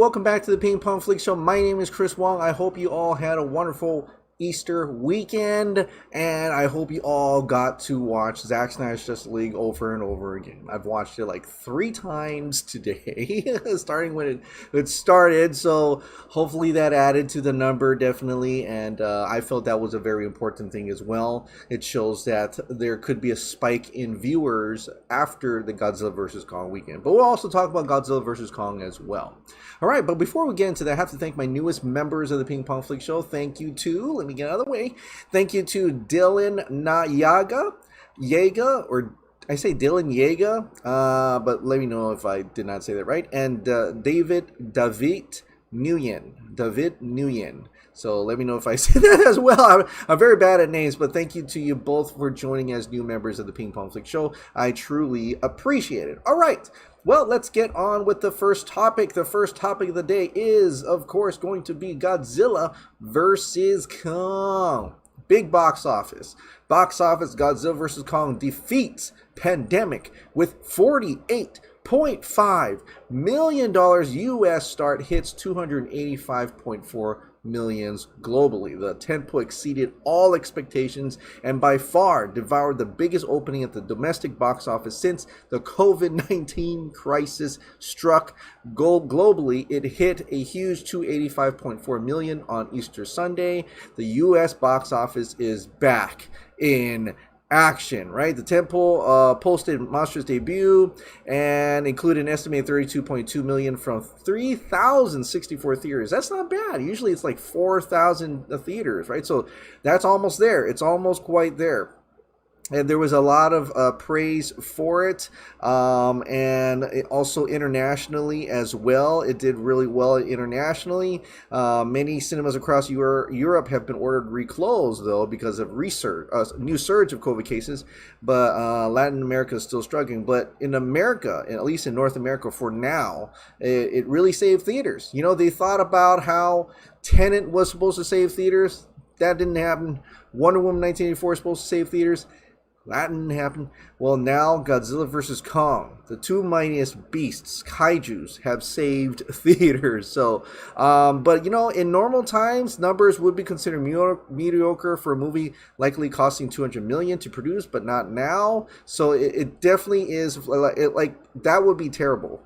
welcome back to the Ping Pong Flix Show. My name is Chris Wong. I hope you all had a wonderful Easter weekend, and I hope you all got to watch Zack Snyder's Justice League over and over again. I've watched it like 3 times today, starting when it started, so hopefully that added to the number, definitely, and I felt that was a very important thing as well. It shows that there could be a spike in viewers after the Godzilla vs. Kong weekend, but we'll also talk about Godzilla vs. Kong as well. All right, but before we get into that, I have to thank my newest members of the Ping Pong Flix Show. Thank you to, let me get out of the way. Thank you to Dylan Yega, or I say Dylan Yega, but let me know if I did not say that right. And David Nguyen. So let me know if I said that as well. I'm very bad at names, but thank you to you both for joining as new members of the Ping Pong Flix Show. I truly appreciate it. All right. Well, let's get on with the first topic. The first topic of the day is, of course, going to be Godzilla vs. Kong. Big box office. Box office, Godzilla vs. Kong defeats Pandemic with $48.5 million US start, hits 285.4 millions globally. The tempo exceeded all expectations and by far devoured the biggest opening at the domestic box office since the COVID-19 crisis struck. Globally, it hit a huge 285.4 million on Easter Sunday. The US box office is back in action, right? The temple posted monstrous debut and included an estimated 32.2 million from 3,064 theaters. That's not bad. Usually it's like 4,000 theaters, right? So that's almost there. It's almost quite there. And there was a lot of praise for it, and also internationally as well. It did really well internationally. Many cinemas across Europe have been ordered reclosed, though, because of new surge of COVID cases. But Latin America is still struggling. But in America, at least in North America for now, it really saved theaters. You know, they thought about how Tenet was supposed to save theaters. That didn't happen. Wonder Woman 1984 was supposed to save theaters. That didn't happen. Well, now Godzilla vs. Kong, the two mightiest beasts, kaijus, have saved theaters. So, but you know, in normal times, numbers would be considered mediocre for a movie likely costing 200 million to produce, but not now. So it definitely is like that would be terrible.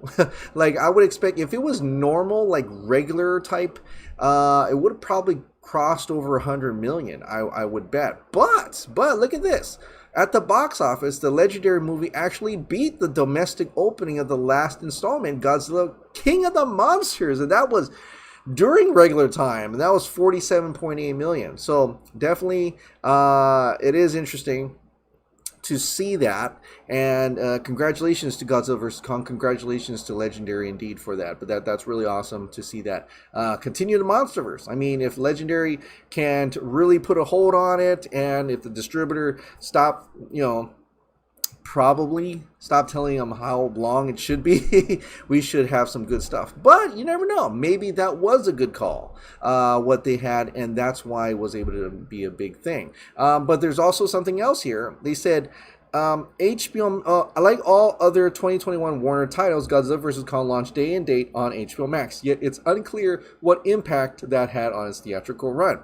Like I would expect if it was normal, like regular type, it would have probably crossed over 100 million. I would bet. But look at this. At the box office, the legendary movie actually beat the domestic opening of the last installment, Godzilla King of the Monsters, and that was during regular time, and that was 47.8 million. So definitely, it is interesting to see that, and congratulations to Godzilla vs. Kong. Congratulations to Legendary indeed for that. But that's really awesome to see that continue the MonsterVerse. I mean, if Legendary can't really put a hold on it, and if the distributor probably stop telling them how long it should be, we should have some good stuff. But you never know. Maybe that was a good call, what they had, and that's why it was able to be a big thing. But there's also something else here. They said HBO, like all other 2021 Warner titles, Godzilla vs. Kong launched day and date on HBO Max, yet it's unclear what impact that had on its theatrical run.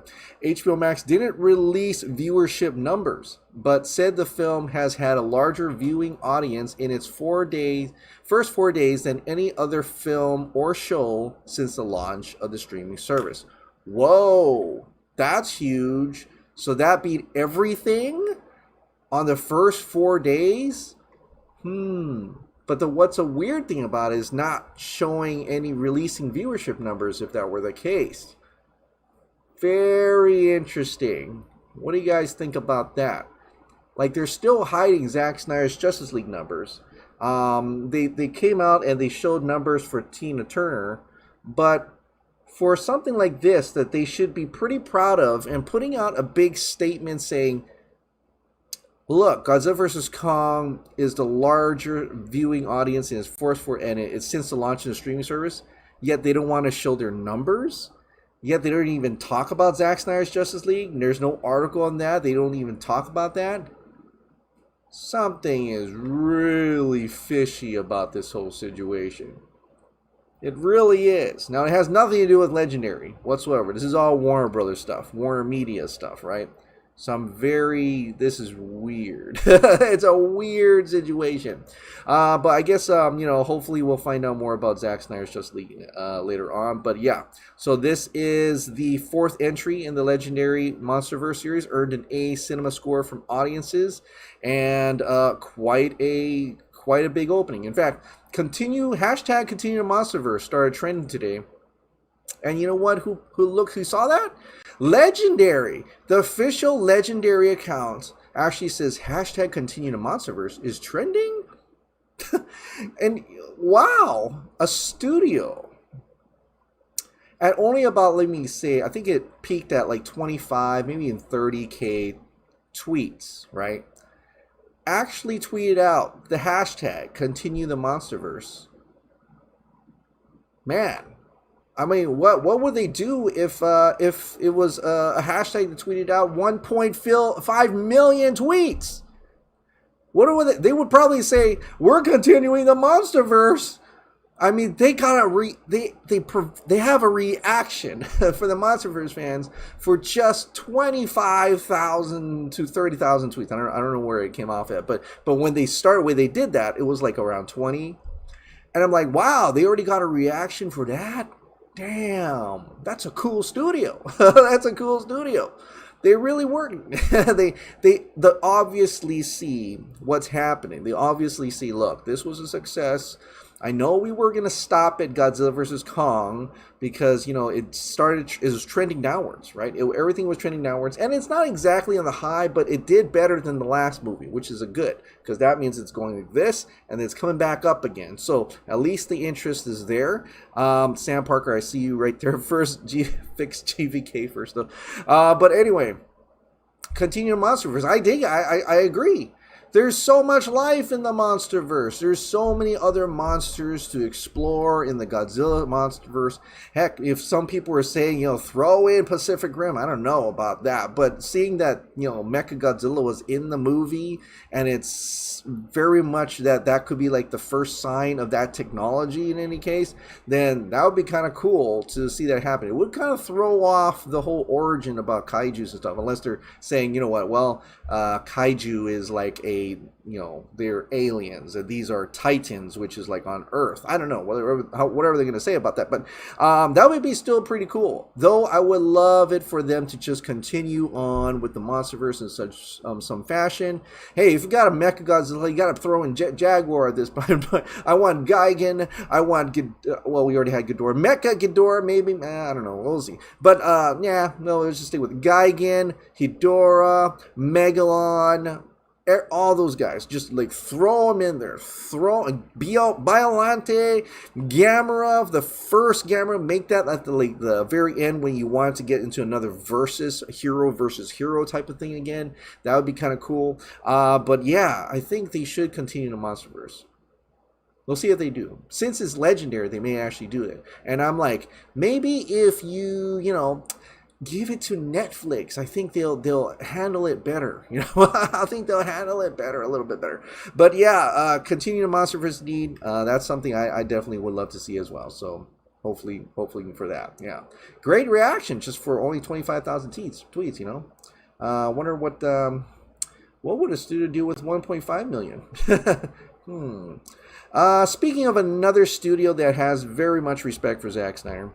HBO Max didn't release viewership numbers, but said the film has had a larger viewing audience in its first 4 days than any other film or show since the launch of the streaming service. Whoa, that's huge. So that beat everything on the first 4 days? But what's a weird thing about it is not showing any releasing viewership numbers if that were the case. Very interesting. What do you guys think about that? Like, they're still hiding Zack Snyder's Justice League numbers. They came out and they showed numbers for Tina Turner, but for something like this that they should be pretty proud of and putting out a big statement saying, look, Godzilla vs. Kong is the larger viewing audience in its it's since the launch of the streaming service, yet they don't want to show their numbers. Yet they don't even talk about Zack Snyder's Justice League. There's no article on that. They don't even talk about that. Something is really fishy about this whole situation. It really is. Now, it has nothing to do with Legendary whatsoever. This is all Warner Brothers stuff, Warner Media stuff, right? So this is weird. It's a weird situation. But I guess, hopefully we'll find out more about Zack Snyder's Justice League later on. But yeah, so this is the 4th entry in the Legendary MonsterVerse series, earned an A cinema score from audiences, and quite a big opening. In fact, continue MonsterVerse started trending today. And you know what? Who saw that? Legendary. The official Legendary account actually says #continue to MonsterVerse is trending. And wow, a studio at only about, let me say, I think it peaked at like 25, maybe in 30K tweets, right? Actually tweeted out the #continue the MonsterVerse. Man, I mean, what would they do if it was a hashtag that tweeted out 1.5 million tweets? What would they would probably say, we're continuing the MonsterVerse. I mean, they gotta they have a reaction for the MonsterVerse fans for just 25,000 to 30,000 tweets. I don't know where it came off at, but when they did that, it was like around 20, and I'm like, wow, they already got a reaction for that. Damn, that's a cool studio. That's a cool studio. They really weren't. they obviously see what's happening. They obviously see, look, this was a success. I know we were going to stop at Godzilla vs. Kong because, it was trending downwards, right? Everything was trending downwards. And it's not exactly on the high, but it did better than the last movie, which is a good, because that means it's going like this and it's coming back up again. So at least the interest is there. Sam Parker, I see you right there first. Fix GVK first, though. But anyway, continue MonsterVerse. I agree. There's so much life in the MonsterVerse. There's so many other monsters to explore in the Godzilla MonsterVerse. Heck, if some people were saying, throw in Pacific Rim, I don't know about that. But seeing that, Mechagodzilla was in the movie, and it's very much that could be like the first sign of that technology in any case, then that would be kind of cool to see that happen. It would kind of throw off the whole origin about kaijus and stuff, unless they're saying, kaiju is like they're aliens, and these are titans, which is like on Earth. I don't know whatever they're going to say about that, but that would be still pretty cool. Though I would love it for them to just continue on with the MonsterVerse in such some fashion. Hey, if you got a Mechagodzilla, you got to throw in Jaguar at this point. But I want Gigan. I want we already had Ghidorah. Mecha Ghidorah, maybe. I don't know. We'll see. But let's just stay with Gigan, Ghidorah, Megalon. All those guys, just like throw them in there. Biollante, Gamera, the first Gamera, make that at the very end when you want to get into another hero versus hero type of thing again. That would be kind of cool. But yeah, I think they should continue the MonsterVerse. We'll see if they do. Since it's Legendary, they may actually do it. And I'm like, maybe if you give it to Netflix, I think they'll handle it better. I think they'll handle it a little bit better. But yeah, continue the MonsterVerse need. That's something I definitely would love to see as well. So hopefully for that. Yeah, great reaction just for only 25,000 tweets. Wonder what would a studio do with 1.5 million? Speaking of another studio that has very much respect for Zack Snyder,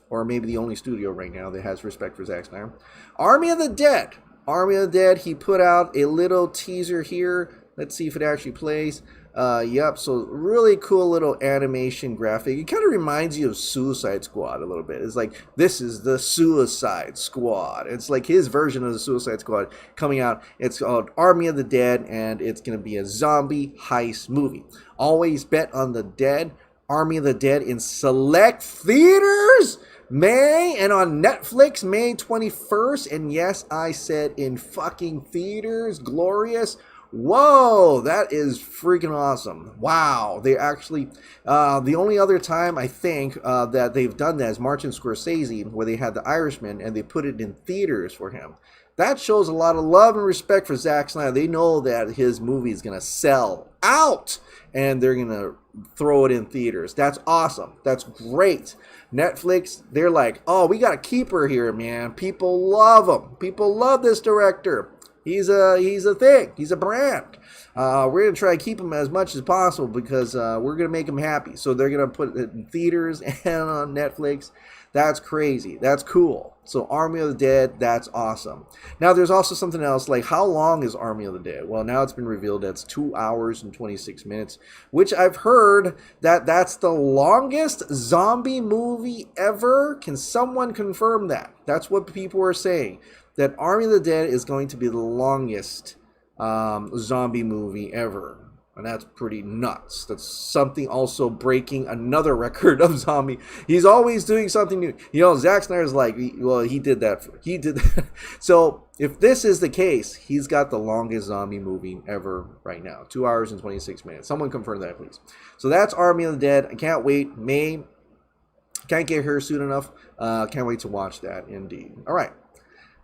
or maybe the only studio right now that has respect for Zack Snyder, Army of the Dead. He put out a little teaser here. Let's see if it actually plays. Yep, so really cool little animation graphic. It kind of reminds you of Suicide Squad a little bit. It's like, this is the Suicide Squad. It's like his version of the Suicide Squad coming out. It's called Army of the Dead, and it's going to be a zombie heist movie. Always bet on the dead. Army of the Dead in select theaters May, and on Netflix May 21st. And yes, I said in fucking theaters. Glorious. Whoa, that is freaking awesome. Wow. They actually, the only other time I think that they've done that is Martin Scorsese, where they had The Irishman and they put it in theaters for him. that shows a lot of love and respect for Zack Snyder. They know that his movie is going to sell out, and they're going to throw it in theaters. That's awesome. That's great. Netflix, they're like, oh, we got a keeper here, man. People love him. People love this director. He's a thing. He's a brand. We're going to try to keep him as much as possible because we're going to make him happy. So they're going to put it in theaters and on Netflix. That's crazy. That's cool. So Army of the Dead, that's awesome. Now there's also something else, like how long is Army of the Dead? Well, now it's been revealed that's 2 hours and 26 minutes, which I've heard that that's the longest zombie movie ever. Can someone confirm that? That's what people are saying, that Army of the Dead is going to be the longest zombie movie ever. And that's pretty nuts. That's something also breaking another record of zombie. He's always doing something new. You know, Zack Snyder's like, well, he did that. He did that. So if this is the case, he's got the longest zombie movie ever right now. 2 hours and 26 minutes. Someone confirm that, please. So that's Army of the Dead. I can't wait. May. Can't get here soon enough. Can't wait to watch that, indeed. All right.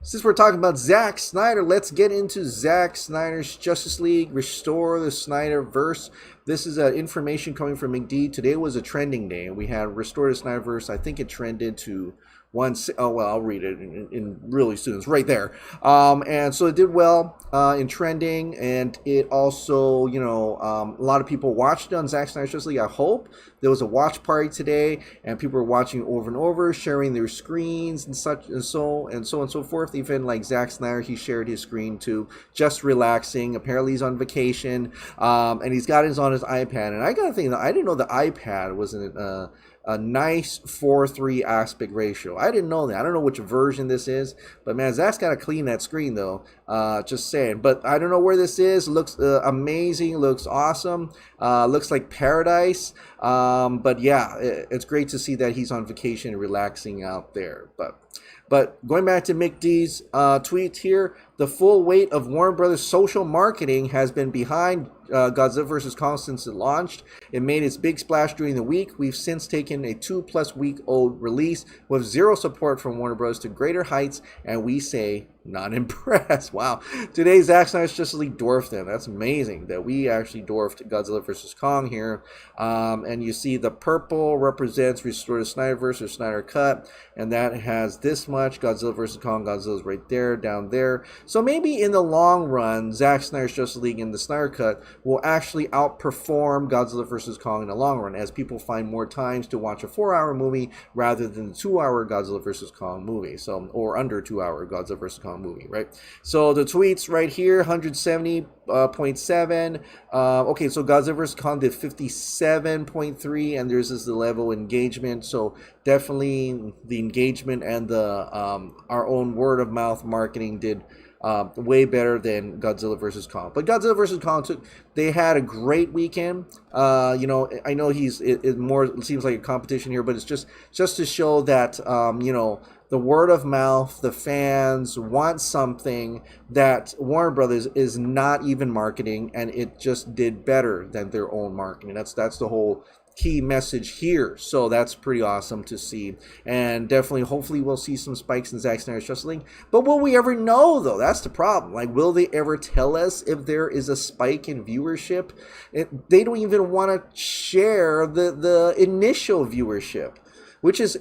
Since we're talking about Zack Snyder, let's get into Zack Snyder's Justice League, Restore the Snyderverse. This is information coming from McD. Today was a trending day. We had Restore the Snyderverse. I think it trended to I'll read it in really soon. It's right there. And so it did well in trending, and it also, a lot of people watched it on Zack Snyder's Justice League. I hope there was a watch party today, and people were watching over and over, sharing their screens and such and so and so forth. Even like Zack Snyder, he shared his screen too, just relaxing. Apparently he's on vacation, and he's got his on his iPad. And I gotta think, I didn't know the iPad was a nice 4:3 aspect ratio. I didn't know that. I don't know which version this is, but man, Zach's got to clean that screen though. Just saying. But I don't know where this is. It looks amazing. Looks awesome. Looks like paradise. But yeah, it's great to see that he's on vacation and relaxing out there. But going back to Mick D's tweet here, the full weight of Warner Brothers' social marketing has been behind Godzilla vs. Kong since it launched. It made its big splash during the week. We've since taken a 2+ week old release with zero support from Warner Bros. To greater heights, and we say not impressed. Wow. Today, Zack Snyder's Justice League dwarfed them. That's amazing that we actually dwarfed Godzilla vs. Kong here. And you see the purple represents Restore the Snyderverse or Snyder Cut, and that has this much. Godzilla vs. Kong, Godzilla's right there, down there. So maybe in the long run, Zack Snyder's Justice League and the Snyder Cut will actually outperform Godzilla vs. Kong in the long run, as people find more times to watch a 4-hour movie rather than the 2-hour Godzilla vs. Kong movie. So, or under 2-hour Godzilla vs. Kong movie, right? So the tweets right here, 170.7. Okay, so Godzilla vs. Kong did 57.3, and there's this level of engagement. So definitely the engagement and the our own word of mouth marketing did way better than Godzilla vs. Kong. But Godzilla vs. Kong, they had a great weekend. I know it more seems like a competition here, but it's just to show that the word of mouth, the fans want something that Warner Brothers is not even marketing, and it just did better than their own marketing. That's the whole key message here. So that's pretty awesome to see, and definitely hopefully we'll see some spikes in Zack Snyder's Justice League. But will we ever know though? That's the problem. Like, will they ever tell us if there is a spike in viewership? They don't even want to share the initial viewership, which is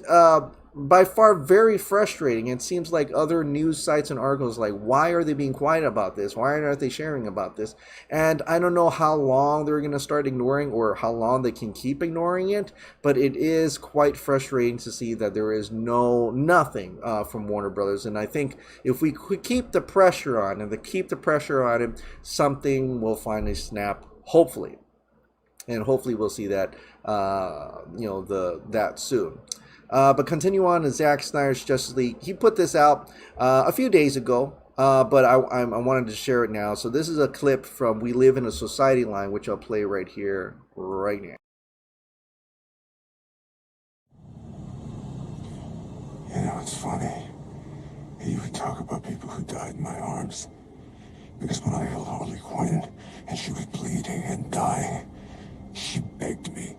by far very frustrating. It seems like other news sites and articles like, why are they being quiet about this? Why aren't they sharing about this? And I don't know how long they're going to start ignoring, or how long they can keep ignoring it, but it is quite frustrating to see that there is nothing from Warner Brothers. And I think if we keep the pressure on it, something will finally snap, hopefully. And hopefully we'll see that that soon. But continue on to Zack Snyder's Justice League. He put this out a few days ago, but I wanted to share it now. So this is a clip from We Live in a Society line, which I'll play right here, right now. It's funny. You would talk about people who died in my arms. Because when I held Harley Quinn, and she was bleeding and dying, she begged me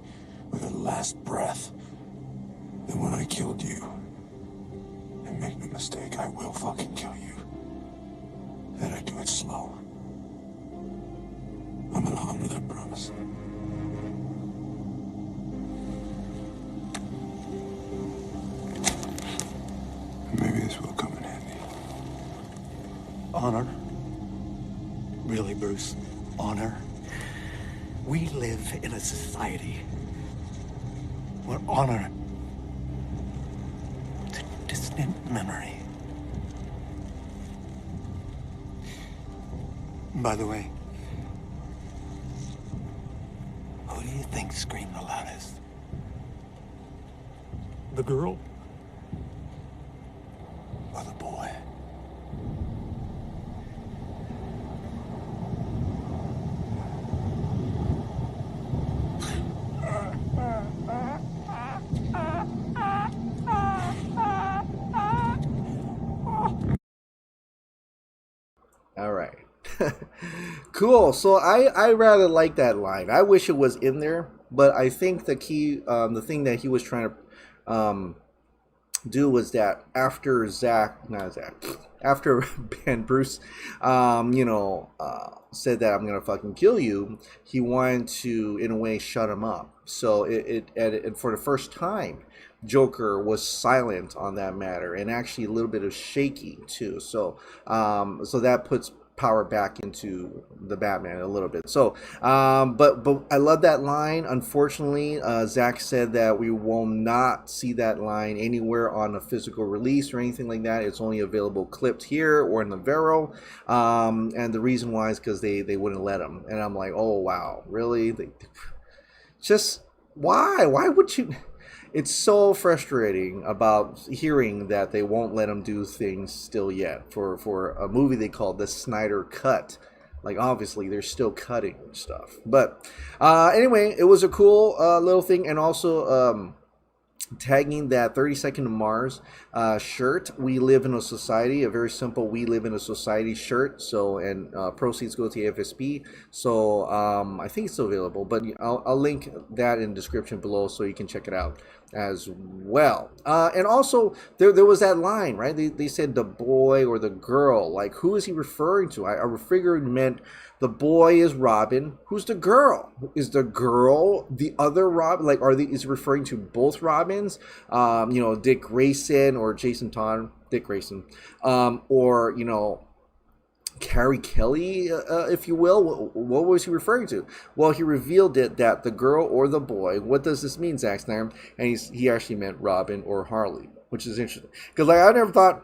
with her last breath. Then when I killed you, and make no mistake, I will fucking kill you. do it slow. I'm gonna honor that promise. Maybe this will come in handy. Honor? Really, Bruce? Honor? We live in a society where honor is a distant memory. By the way, who do you think screamed the loudest? The girl? Or the boy? All right. Cool. So I rather like that line. I wish it was in there, but I think the key, the thing that he was trying to do was that after after Ben Bruce, said that I'm gonna fucking kill you, he wanted to, in a way, shut him up. So it for the first time, Joker was silent on that matter, and actually a little bit of shaky too. So so that puts power back into the Batman a little bit. So but I love that line. Unfortunately, Zack said that we will not see that line anywhere on a physical release or anything like that. It's only available clipped here or in the Vero, and the reason why is because they wouldn't let him. And I'm like, oh wow, really? Just why would you? It's so frustrating about hearing that they won't let him do things still yet for a movie they call the Snyder Cut. Like, obviously they're still cutting stuff, but anyway, it was a cool little thing. And also tagging that 32nd of Mars shirt. We live in a society, a very simple "We live in a society" shirt. So, and proceeds go to FSP. So I think it's still available, but I'll link that in the description below so you can check it out as well. And also there was that line, right? They said the boy or the girl. Like, who is he referring to? I figured it meant the boy is Robin. Who's the girl? Is the girl the other Robin? Like, is it referring to both Robins? Dick Grayson or Jason Todd, Dick Grayson, or Carrie Kelly, if you will. What was he referring to? Well, he revealed it that the girl or the boy. What does this mean, Zack Snyder? And he actually meant Robin or Harley, which is interesting because I never thought.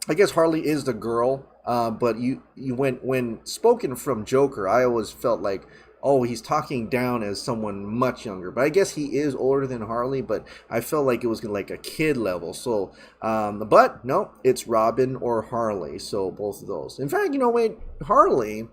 I guess Harley is the girl, but you when spoken from Joker, I always felt like, oh, he's talking down as someone much younger. But I guess he is older than Harley, but I felt like it was like a kid level. So, but no, it's Robin or Harley. So both of those. In fact, wait, Harley,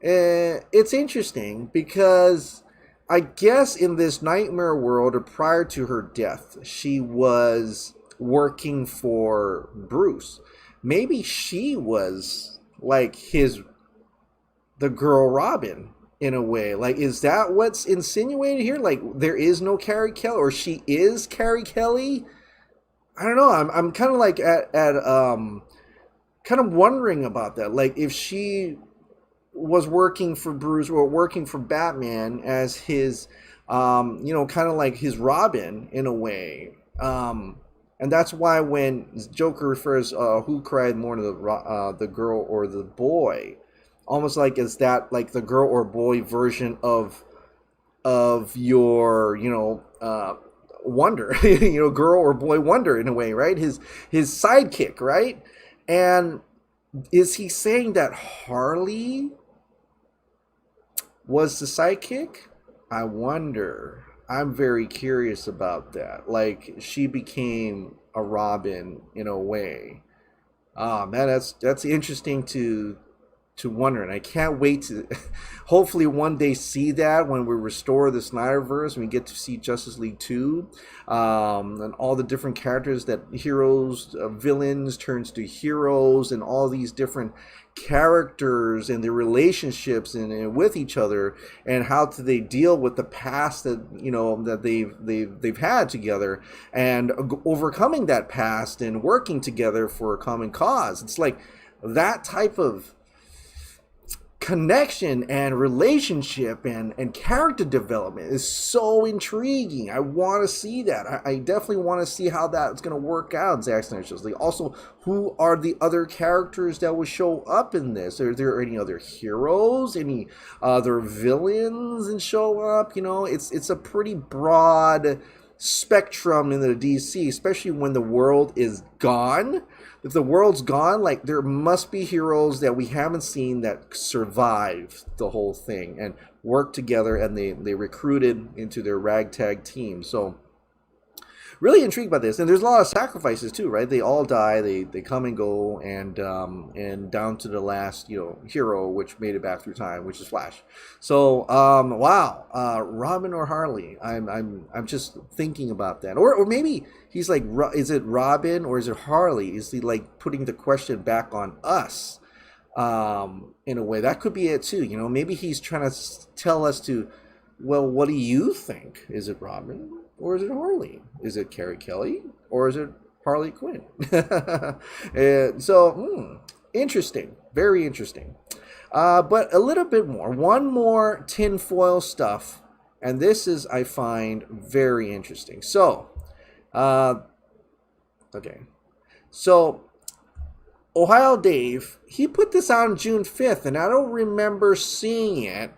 it's interesting because I guess in this nightmare world, or prior to her death, she was working for Bruce. Maybe she was like the girl Robin in a way. Like, is that what's insinuated here? Like, there is no Carrie Kelly, or she is Carrie Kelly? I don't know. I'm kind of like at kind of wondering about that. Like, if she was working for Bruce or working for Batman as his, kind of like his Robin in a way. And that's why when Joker refers, who cried more to the girl or the boy, almost like is that like the girl or boy version of your Wonder, girl or boy Wonder in a way, right? His sidekick, right? And is he saying that Harley was the sidekick? I wonder. I'm very curious about that. Like, she became a Robin in a way. Man, that's interesting to wonder, and I can't wait to hopefully one day see that when we restore the Snyderverse and we get to see Justice League 2, and all the different characters that heroes, villains turns to heroes, and all these different characters and their relationships and with each other, and how do they deal with the past that that they've had together, and overcoming that past and working together for a common cause. It's like that type of connection and relationship and character development is so intriguing. I want to see that. I definitely want to see how that's going to work out, Zack Snyder shows. Like, also, who are the other characters that will show up in this? Are there any other heroes? Any other villains and show up? You know, it's a pretty broad spectrum in the DC, especially when the world is gone. If the world's gone, like, there must be heroes that we haven't seen that survive the whole thing and work together, and they recruited into their ragtag team. So really intrigued by this, and there's a lot of sacrifices too, right? They all die, they come and go, and down to the last, you know, hero, which made it back through time, which is Flash. So wow, Robin or Harley? I'm just thinking about that, or maybe he's like, is it Robin or is it Harley? Is he like putting the question back on us? In a way, that could be it too. You know, maybe he's trying to tell us to, well, what do you think? Is it Robin? Or is it Harley? Is it Carrie Kelly? Or is it Harley Quinn? Interesting. Very interesting. But a little bit more. One more tinfoil stuff. And this is, I find, very interesting. So, okay. So, Ohio Dave, he put this on June 5th, and I don't remember seeing it.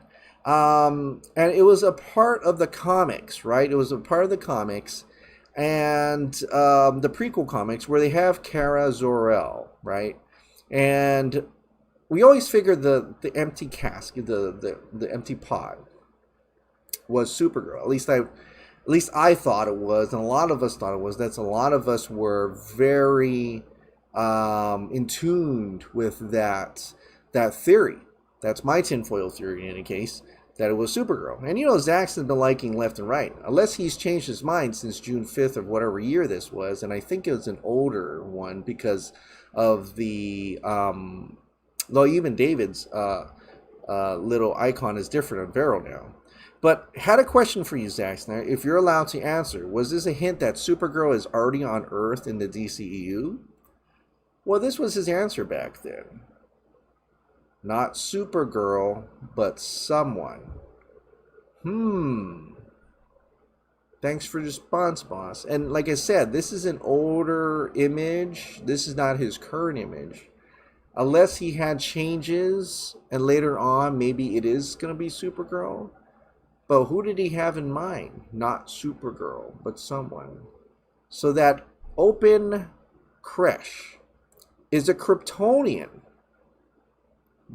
And it was a part of the comics, right? It was a part of the comics, and the prequel comics, where they have Kara Zor-El, right? And we always figured the empty cask, the empty pod, was Supergirl. At least I thought it was, and a lot of us thought it was. A lot of us were very in tune with that theory. That's my tinfoil theory, in any case, that it was Supergirl. And, you know, Zack's been liking left and right, unless he's changed his mind since June 5th of whatever year this was. And I think it was an older one because of the, though even David's little icon is different on Vero now. But had a question for you, Zack Snyder, if you're allowed to answer. Was this a hint that Supergirl is already on Earth in the DCEU? Well, this was his answer back then. Not Supergirl, but someone. Thanks for the response, boss. And like I said, this is an older image. This is not his current image. Unless he had changes, and later on, maybe it is going to be Supergirl. But who did he have in mind? Not Supergirl, but someone. So that open creche is a Kryptonian.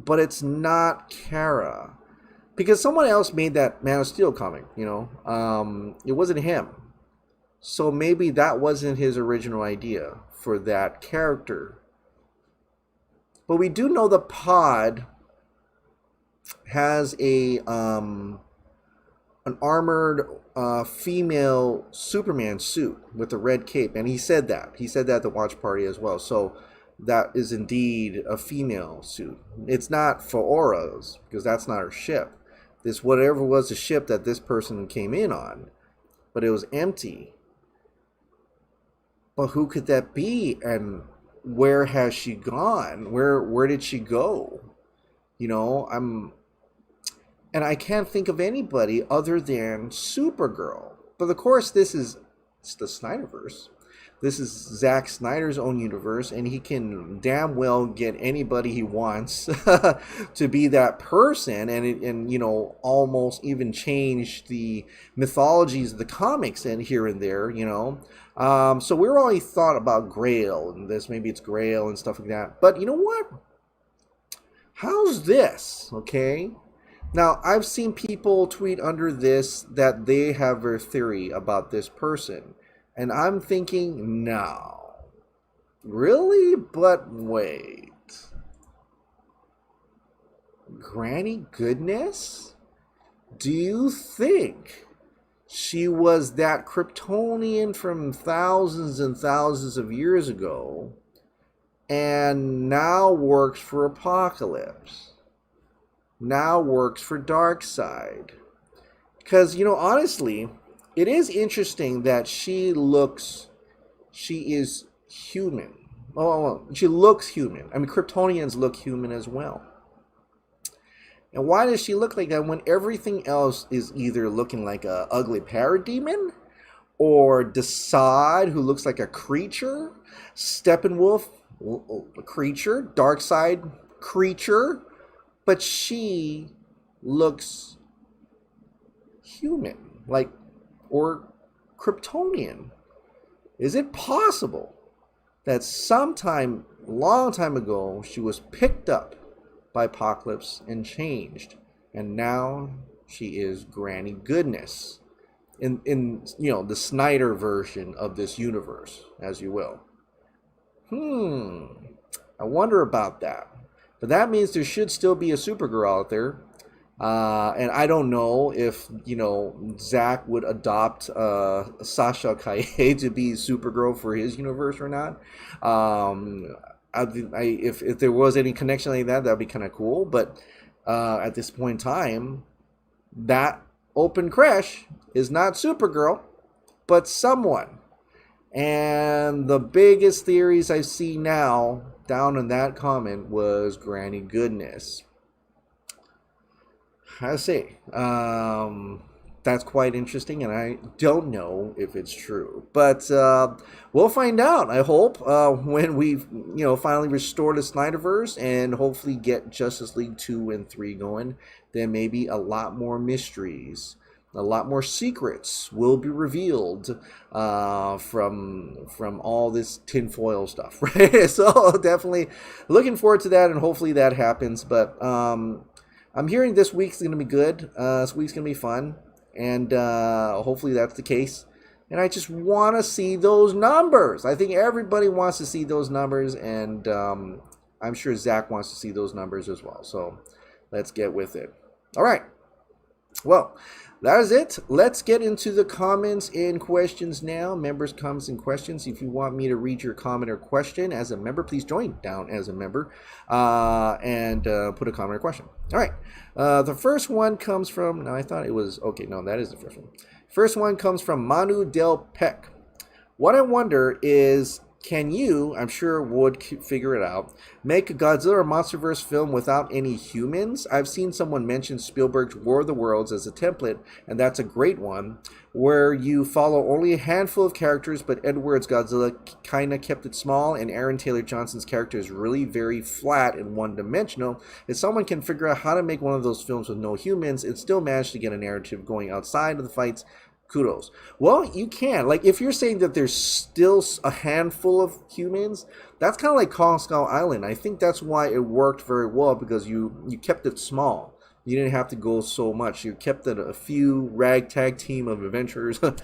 But it's not Kara, because someone else made that Man of Steel comic, you know. It wasn't him. So maybe that wasn't his original idea for that character. But we do know the pod has a an armored female Superman suit with a red cape, and he said that at the watch party as well. So that is indeed a female suit. It's not Faora's, because that's not her ship. This, whatever was the ship that this person came in on, but it was empty. But who could that be? And where has she gone? Where did she go? You know, and I can't think of anybody other than Supergirl. But of course, it's the Snyderverse. This is Zack Snyder's own universe, and he can damn well get anybody he wants to be that person, and you know, almost even change the mythologies of the comics and here and there, you know. So we're already thought about Grail and this, maybe it's Grail and stuff like that. But you know what? How's this? Okay. Now, I've seen people tweet under this that they have their theory about this person. And I'm thinking, no. Really? But wait. Granny Goodness? Do you think she was that Kryptonian from thousands and thousands of years ago and now works for Apocalypse? Now works for Darkseid? Because, you know, honestly, it is interesting that she is human. Oh, she looks human. I mean, Kryptonians look human as well. And why does she look like that when everything else is either looking like a ugly parademon, or Desaad, who looks like a creature, Steppenwolf, a creature, Darkseid, creature, but she looks human, like, or Kryptonian. Is it possible that sometime, long time ago, she was picked up by Apocalypse and changed, and now she is Granny Goodness in the Snyder version of this universe, as you will? I wonder about that. But that means there should still be a Supergirl out there. And I don't know if, Zack would adopt Sasha Calle to be Supergirl for his universe or not. If there was any connection like that, that'd be kind of cool. But at this point in time, that open crash is not Supergirl, but someone. And the biggest theories I see now down in that comment was Granny Goodness. I see. That's quite interesting, and I don't know if it's true, but we'll find out. I hope when we, finally restore the Snyderverse and hopefully get Justice League 2 and 3 going, then maybe a lot more mysteries, a lot more secrets will be revealed from all this tinfoil stuff, right? So definitely looking forward to that, and hopefully that happens. But I'm hearing this week's going to be good. This week's going to be fun. And hopefully that's the case. And I just want to see those numbers. I think everybody wants to see those numbers. And I'm sure Zack wants to see those numbers as well. So let's get with it. All right. Well, that is it. Let's get into the comments and questions now. Members' comments and questions. If you want me to read your comment or question as a member, please join down as a member and put a comment or question. All right. The first one comes from, no, I thought it was, okay, no, that is the first one. First one comes from Manu Del Peck. What I wonder is, can you, I'm sure Wood figure it out, make a Godzilla or MonsterVerse film without any humans? I've seen someone mention Spielberg's War of the Worlds as a template, and that's a great one, where you follow only a handful of characters, but Edwards' Godzilla kind of kept it small, and Aaron Taylor Johnson's character is really very flat and one-dimensional. If someone can figure out how to make one of those films with no humans and still manage to get a narrative going outside of the fights, kudos. Well, you can. Like, if you're saying that there's still a handful of humans, that's kind of like Kong Skull Island. I think that's why it worked very well, because you kept it small. You didn't have to go so much. You kept it a few ragtag team of adventurers and,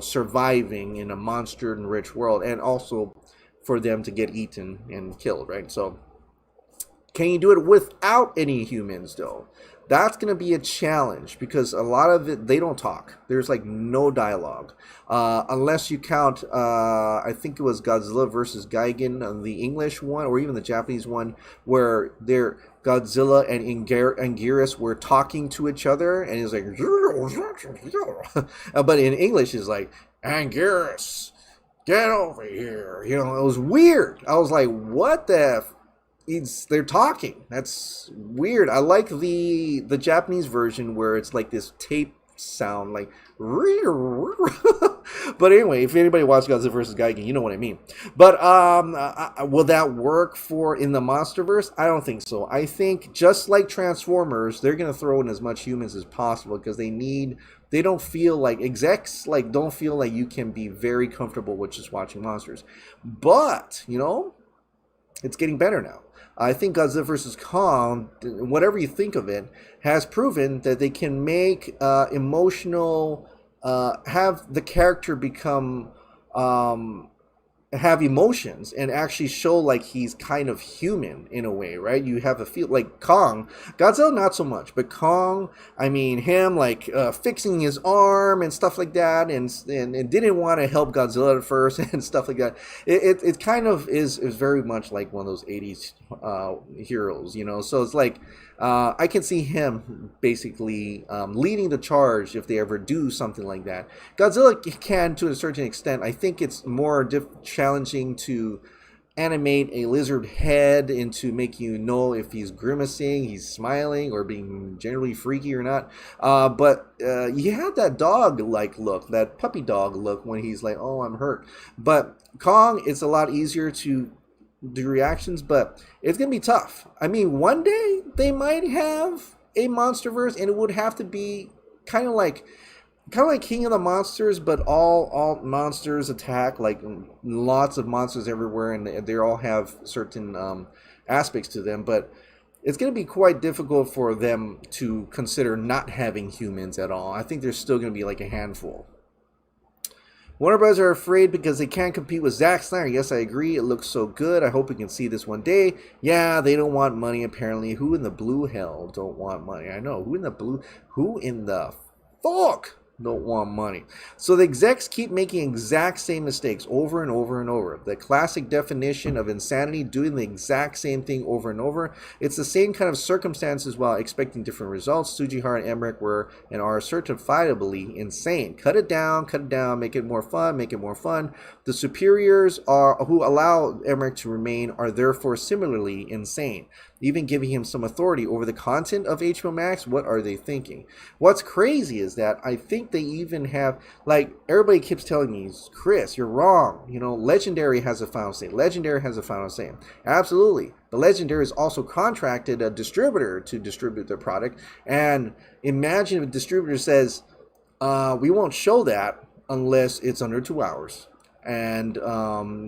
surviving in a monster-enriched world, and also for them to get eaten and killed, right? So, can you do it without any humans, though? That's going to be a challenge, because a lot of it, they don't talk. There's like no dialogue. Unless you count, I think it was Godzilla versus Gigan, the English one, or even the Japanese one, where Godzilla and Anguirus were talking to each other, and it's like, but in English it's like, Anguirus, get over here. It was weird. I was like, what the they're talking. That's weird. I like the Japanese version where it's like this tape sound, like but anyway, if anybody watched Godzilla vs. Gigan, you know what I mean. But will that work for in the MonsterVerse? I don't think so. I think just like Transformers, they're gonna throw in as much humans as possible, because they don't feel like execs don't feel like you can be very comfortable with just watching monsters. But it's getting better now. I think Godzilla vs. Kong, whatever you think of it, has proven that they can make emotional, have the character become, have emotions and actually show like he's kind of human in a way, right? You have a feel like Kong, Godzilla not so much, but Kong, I mean him like fixing his arm and stuff like that, and didn't want to help Godzilla at first and stuff like that. It kind of is very much like one of those 80s heroes, so it's like I can see him basically leading the charge if they ever do something like that. Godzilla can to a certain extent. I think it's more challenging to animate a lizard head into making you know if he's grimacing, he's smiling, or being generally freaky or not. But you had that dog-like look, that puppy dog look when he's like, oh, I'm hurt. But Kong, it's a lot easier to do reactions, but it's going to be tough. I mean, one day they might have a MonsterVerse, and it would have to be kind of like King of the Monsters, but all monsters attack, like lots of monsters everywhere, and they all have certain aspects to them. But it's going to be quite difficult for them to consider not having humans at all. I think there's still going to be like a handful. Warner Bros. Are afraid because they can't compete with Zack Snyder. Yes, I agree. It looks so good. I hope we can see this one day. Yeah, they don't want money, apparently. Who in the blue hell don't want money? I know. Who in the fuck don't want money? So the execs keep making exact same mistakes over and over and over. The classic definition of insanity, doing the exact same thing over and over. It's the same kind of circumstances while expecting different results. Tsujihara and Emmerich were and are certifiably insane. Cut it down, make it more fun, The superiors who allow Emmerich to remain are therefore similarly insane. Even giving him some authority over the content of HBO Max, what are they thinking? What's crazy is that I think they even have, like, everybody keeps telling me, Chris, you're wrong. You know, Legendary has a final say. Absolutely. But Legendary is also contracted a distributor to distribute their product. And imagine if a distributor says, we won't show that unless it's under 2 hours. And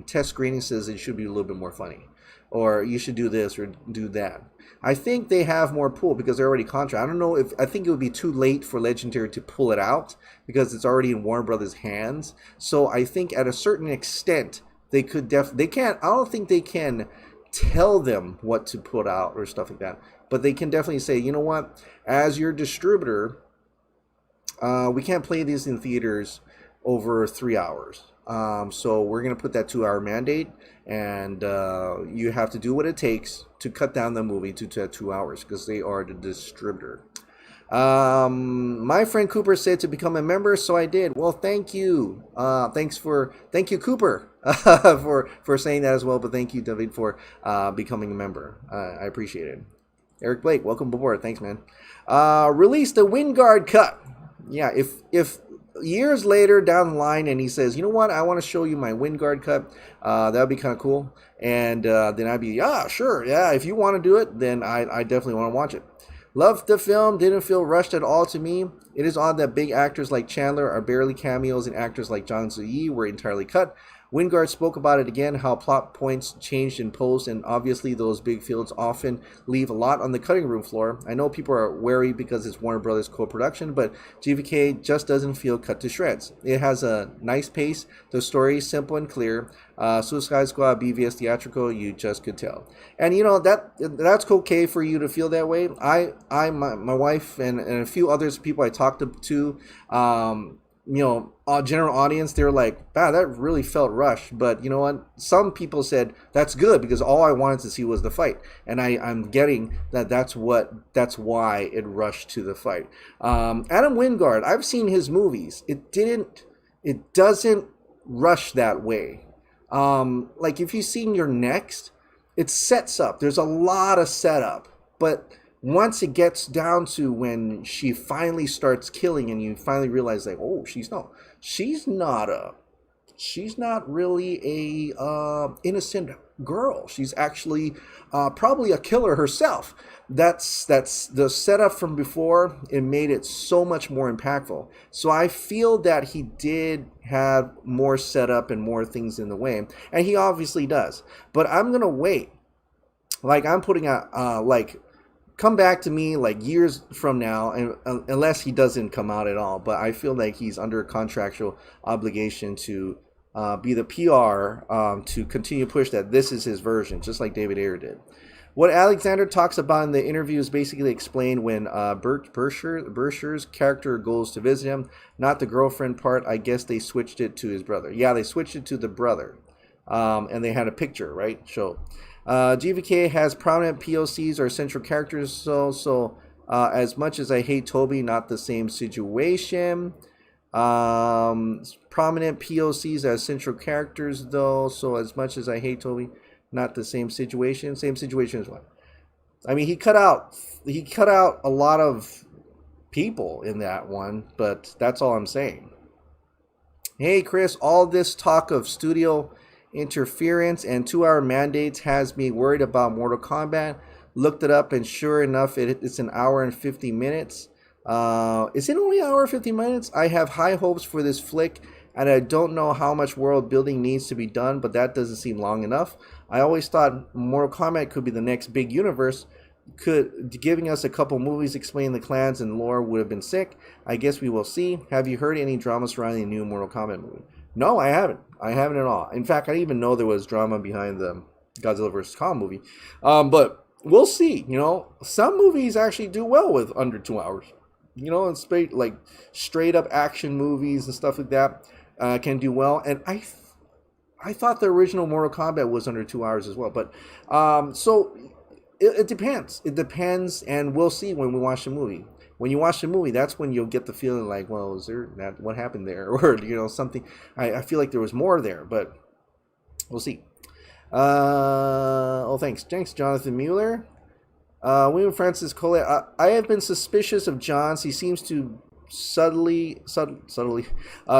test screening says it should be a little bit more funny. Or you should do this or do that. I think they have more pull because they're already contracted. I don't know I think it would be too late for Legendary to pull it out because it's already in Warner Brothers' hands. So I think at a certain extent they could they can't. I don't think they can tell them what to put out or stuff like that. But they can definitely say, you know what, as your distributor, we can't play these in theaters over 3 hours. So we're going to put that 2 hour mandate, and you have to do what it takes to cut down the movie to 2 hours because they are the distributor. My friend Cooper said to become a member, so I did. Well, thank you. Thank you, Cooper, for saying that as well. But thank you, David, for becoming a member. I appreciate it. Eric Blake, welcome aboard. Thanks, man. Release the Wingard cut. Yeah, if years later down the line and he says, you know what, I want to show you my Wingard cut, that would be kind of cool. And then I'd be, yeah, sure, yeah, if you want to do it, then I definitely want to watch it. Loved the film, didn't feel rushed at all to me. It is odd that big actors like Chandler are barely cameos and actors like Zhang Ziyi were entirely cut. Wingard spoke about it again, how plot points changed in post, and obviously those big fields often leave a lot on the cutting room floor. I know people are wary because it's Warner Brothers co-production, but GVK just doesn't feel cut to shreds. It has a nice pace, the story is simple and clear. Suicide Squad, BVS theatrical, you just could tell. And you know, that's okay for you to feel that way. My wife and a few others people I talked to you know, general audience, they're like, wow, that really felt rushed. But you know what? Some people said that's good because all I wanted to see was the fight, and I'm getting that's why it rushed to the fight. Adam Wingard, I've seen his movies. It doesn't rush that way. Like if you've seen Your Next, it sets up. There's a lot of setup, but once it gets down to when she finally starts killing and you finally realize like, oh, she's not really a innocent girl. She's actually probably a killer herself. That's the setup from before. It made it so much more impactful. So I feel that he did have more setup and more things in the way, and he obviously does. But I'm gonna wait. Like I'm putting out come back to me like years from now, and unless he doesn't come out at all. But I feel like he's under a contractual obligation to be the PR to continue to push that this is his version, just like David Ayer did. What Alexander talks about in the interview is basically explained when Bersher's character goes to visit him, not the girlfriend part. I guess they switched it to his brother. Yeah, they switched it to the brother, and they had a picture, right? So. GVK has prominent POCs or central characters, so as much as I hate Toby, not the same situation. Prominent POCs as central characters, though, so as much as I hate Toby, not the same situation. Same situation as what? I mean, he cut out a lot of people in that one, but that's all I'm saying. Hey, Chris, all this talk of studio interference and 2-hour mandates has me worried about Mortal Kombat. Looked it up, and sure enough, it's an hour and 50 minutes. Is it only an hour and 50 minutes? I have high hopes for this flick, and I don't know how much world building needs to be done, but that doesn't seem long enough. I always thought Mortal Kombat could be the next big universe. Giving us a couple movies explaining the clans and lore would have been sick. I guess we will see. Have you heard any drama surrounding the new Mortal Kombat movie? No, I haven't. I haven't at all. In fact, I didn't even know there was drama behind the Godzilla vs Kong movie. But we'll see. You know, some movies actually do well with under 2 hours. You know, and straight up action movies and stuff like that can do well. And I thought the original Mortal Kombat was under 2 hours as well. But so it depends. It depends, and we'll see when we watch the movie. When you watch the movie, that's when you'll get the feeling like, well, is there that, what happened there, or you know, something. I feel like there was more there, but we'll see. Thanks, Jonathan Mueller. William Francis Colette. I have been suspicious of Johns. He seems to subtly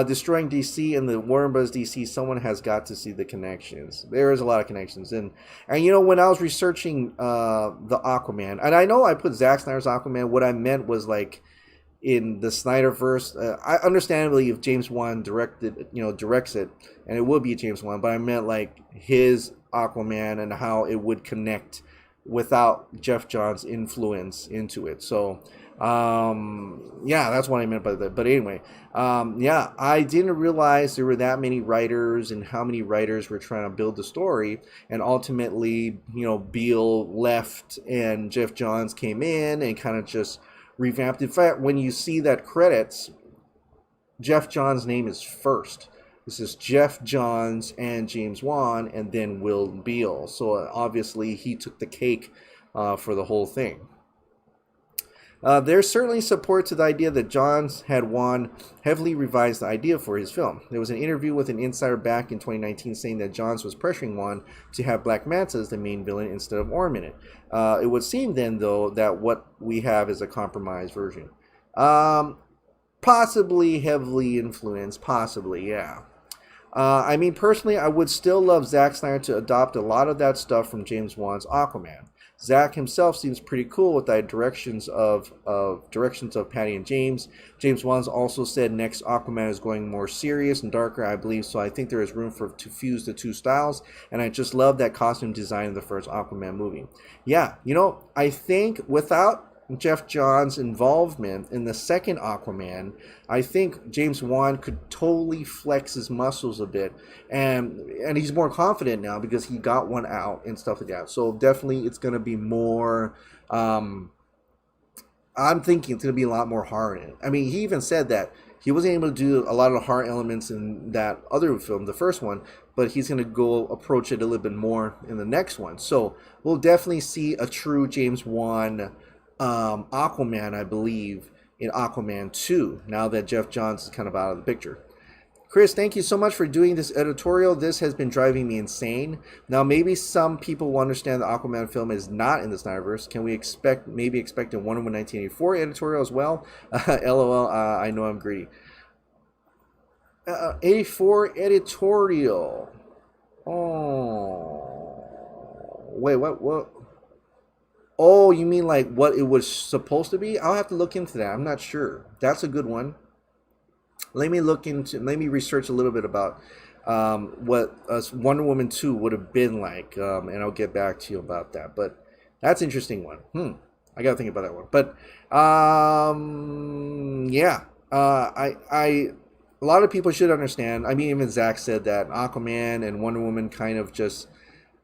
destroying DC and the Warner Bros. DC. Someone has got to see the connections. There is a lot of connections, and you know, when I was researching the Aquaman, and I know I put Zack Snyder's Aquaman, what I meant was like in the Snyderverse. I understandably, if James Wan directs it, and it would be James Wan, but I meant like his Aquaman and how it would connect without Jeff Johns' influence into it. So yeah, that's what I meant by that. But anyway, yeah, I didn't realize there were that many writers and how many writers were trying to build the story, and ultimately, you know, Beale left and Jeff Johns came in and kind of just revamped. In fact, when you see that credits, Jeff Johns' name is first. This is Jeff Johns and James Wan, and then Will Beale. So obviously he took the cake for the whole thing. There's certainly support to the idea that Johns had Wan heavily revised the idea for his film. There was an interview with an insider back in 2019 saying that Johns was pressuring Wan to have Black Manta as the main villain instead of Orm in it. It would seem then, though, that what we have is a compromised version. Possibly heavily influenced, possibly, yeah. I mean, personally, I would still love Zack Snyder to adopt a lot of that stuff from James Wan's Aquaman. Zack himself seems pretty cool with the directions of Patty and James. James Wan's also said next Aquaman is going more serious and darker, I believe, so I think there is room to fuse the two styles, and I just love that costume design in the first Aquaman movie. Yeah, you know, I think without Jeff Johns' involvement in the second Aquaman, I think James Wan could totally flex his muscles a bit, and he's more confident now because he got one out and stuff like that. So definitely, it's going to be more. I'm thinking it's going to be a lot more horror in it. I mean, he even said that he wasn't able to do a lot of the horror elements in that other film, the first one, but he's going to go approach it a little bit more in the next one. So we'll definitely see a true James Wan Aquaman, I believe, in Aquaman 2, now that Jeff Johns is kind of out of the picture. Chris, thank you so much for doing this editorial. This has been driving me insane. Now, maybe some people will understand the Aquaman film is not in the Snyderverse. Can we expect a Wonder Woman 1984 editorial as well? LOL, I know I'm greedy. 84 editorial. Oh. Wait, what? Oh, you mean like what it was supposed to be? I'll have to look into that. I'm not sure. That's a good one. Let me research a little bit about what Wonder Woman 2 would have been like, and I'll get back to you about that. But that's an interesting one. I gotta think about that one. But yeah, a lot of people should understand. I mean, even Zack said that Aquaman and Wonder Woman kind of just.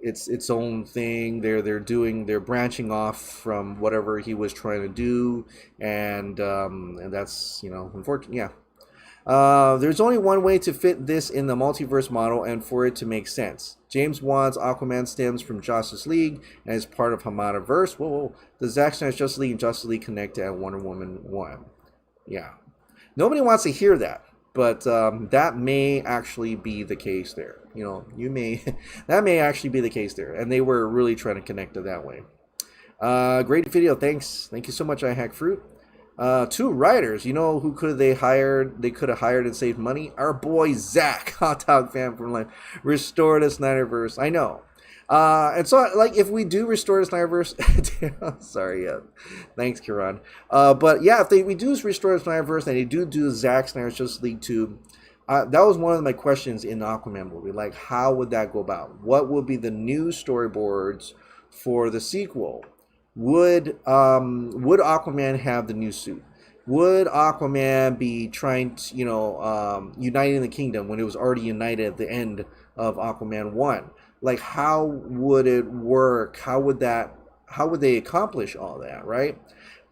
It's its own thing. They're branching off from whatever he was trying to do, and that's, you know, unfortunate. Yeah. There's only one way to fit this in the multiverse model and for it to make sense. James Wan's Aquaman stems from Justice League and is part of Hamada-verse. Whoa. The Zack Snyder's Justice League and Justice League connect at Wonder Woman 1. Yeah. Nobody wants to hear that. But that may actually be the case there. You know, that may actually be the case there, and they were really trying to connect it that way. Great video, thank you so much, I Hack Fruit. 2 writers, you know who could they hired? They could have hired and saved money. Our boy Zack, hot dog fan from life, restore the Snyderverse. I know. And so, like, if we do restore the Snyderverse, sorry, thanks, Kiran. But yeah, if we do restore the Snyderverse and they do Zack Snyder's Justice League 2, that was one of my questions in the Aquaman movie. Like, how would that go about? What will be the new storyboards for the sequel? Would Aquaman have the new suit? Would Aquaman be trying to, uniting the kingdom when it was already united at the end of Aquaman 1? Like, how would it work? How would they accomplish all that, right?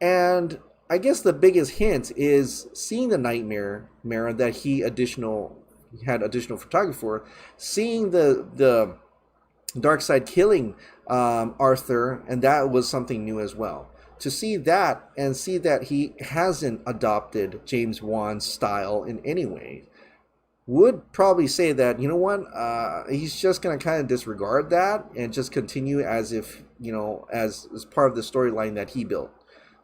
And I guess the biggest hint is seeing the nightmare that he had additional photography for, seeing the Darkseid killing Arthur, and that was something new as well. To see that and see that he hasn't adopted James Wan's style in any way would probably say that, you know what, he's just going to kind of disregard that and just continue as if, as part of the storyline that he built.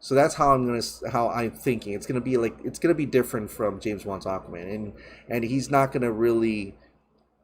So that's how I'm thinking. It's going to be different from James Wan's Aquaman, and he's not going to really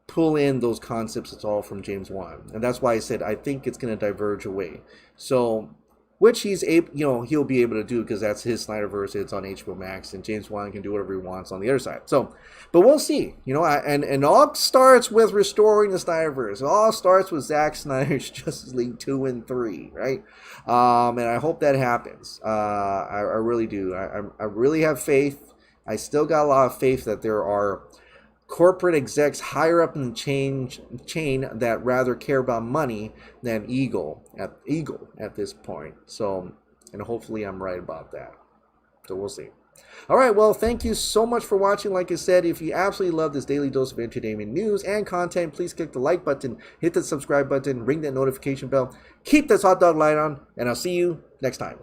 pull in those concepts at all from James Wan. And that's why I said I think it's going to diverge away. So, which he's able, he'll be able to do because that's his Snyderverse. It's on HBO Max, and James Wan can do whatever he wants on the other side. So, but we'll see. And it all starts with restoring the Snyderverse. It all starts with Zack Snyder's Justice League 2 and 3, right? And I hope that happens. I really do. I really have faith. I still got a lot of faith that there are corporate execs higher up in the chain that rather care about money than ego at this point. So, and hopefully I'm right about that. So we'll see. All right, well, thank you so much for watching. Like I said, if you absolutely love this daily dose of entertainment news and content, please click the like button, hit the subscribe button, ring that notification bell, keep this hot dog light on, and I'll see you next time.